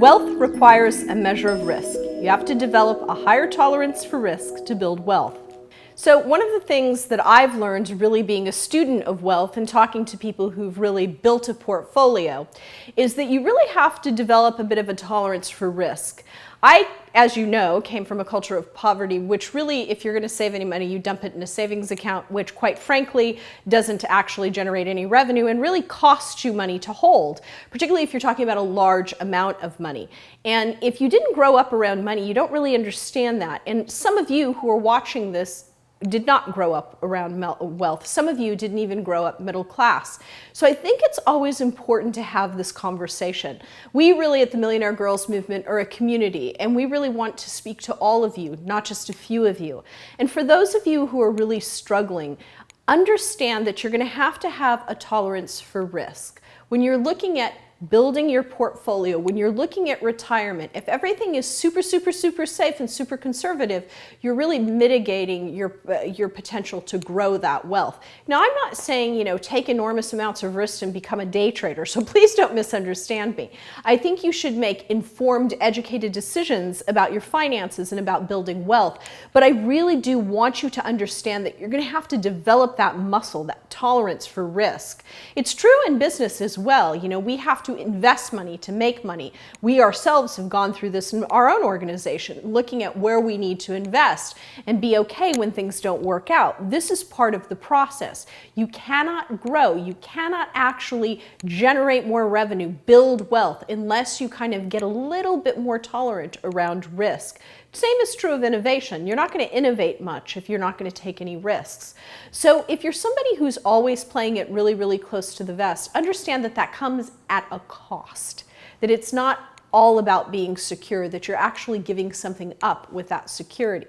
Wealth requires a measure of risk. You have to develop a higher tolerance for risk to build wealth. So one of the things that I've learned really being a student of wealth and talking to people who've really built a portfolio is that you really have to develop a bit of a tolerance for risk. I, as you know, came from a culture of poverty, which really, if you're going to save any money, you dump it in a savings account, which quite frankly doesn't actually generate any revenue and really costs you money to hold, particularly if you're talking about a large amount of money. And if you didn't grow up around money, you don't really understand that. And some of you who are watching this did not grow up around wealth. Some of you didn't even grow up middle class. So I think it's always important to have this conversation. We really at the Millionaire Girls Movement are a community, and we really want to speak to all of you, not just a few of you. And for those of you who are really struggling, understand that you're going to have a tolerance for risk. When you're looking at building your portfolio, when you're looking at retirement, if everything is super safe and super conservative, you're really mitigating your potential to grow that wealth. Now, I'm not saying, take enormous amounts of risk and become a day trader, so please don't misunderstand me. I think you should make informed, educated decisions about your finances and about building wealth, but I really do want you to understand that you're going to have to develop that muscle, that tolerance for risk. It's true in business as well. We have to invest money to make money. We ourselves have gone through this in our own organization, looking at where we need to invest and be okay when things don't work out. This is part of the process. You cannot grow, you cannot actually generate more revenue, build wealth, unless you kind of get a little bit more tolerant around risk. Same is true of innovation. You're not going to innovate much if you're not going to take any risks. So if you're somebody who's always playing it really close to the vest, understand that that comes at a cost, that it's not all about being secure, that you're actually giving something up with that security.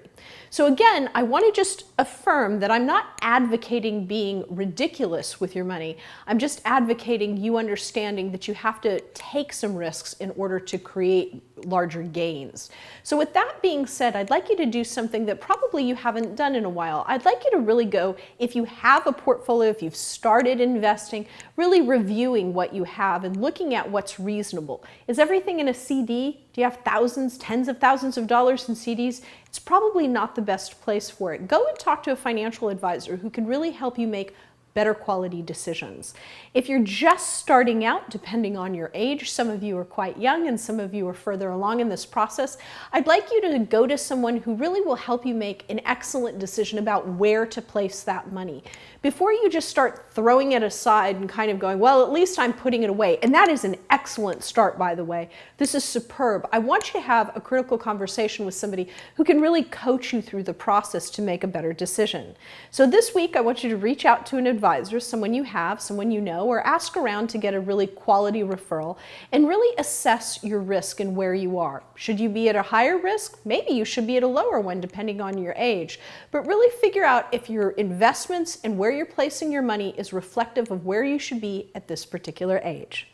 So again, I want to just affirm that I'm not advocating being ridiculous with your money. I'm just advocating you understanding that you have to take some risks in order to create larger gains. So with that being said, I'd like you to do something that probably you haven't done in a while. I'd like you to really go, if you have a portfolio, if you've started investing, really reviewing what you have and looking at what's reasonable. Is everything in a CD? Do you have thousands, tens of thousands of dollars in CDs? It's probably not the best place for it. Go and talk to a financial advisor who can really help you make better quality decisions. If you're just starting out, depending on your age, some of you are quite young and some of you are further along in this process, I'd like you to go to someone who really will help you make an excellent decision about where to place that money. Before you just start throwing it aside and kind of going, well, at least I'm putting it away. And that is an excellent start, by the way. This is superb. I want you to have a critical conversation with somebody who can really coach you through the process to make a better decision. So this week, I want you to reach out to an advisor, someone you have, someone you know, or ask around to get a really quality referral and really assess your risk and where you are. Should you be at a higher risk? Maybe you should be at a lower one depending on your age. But really figure out if your investments and where you're placing your money is reflective of where you should be at this particular age.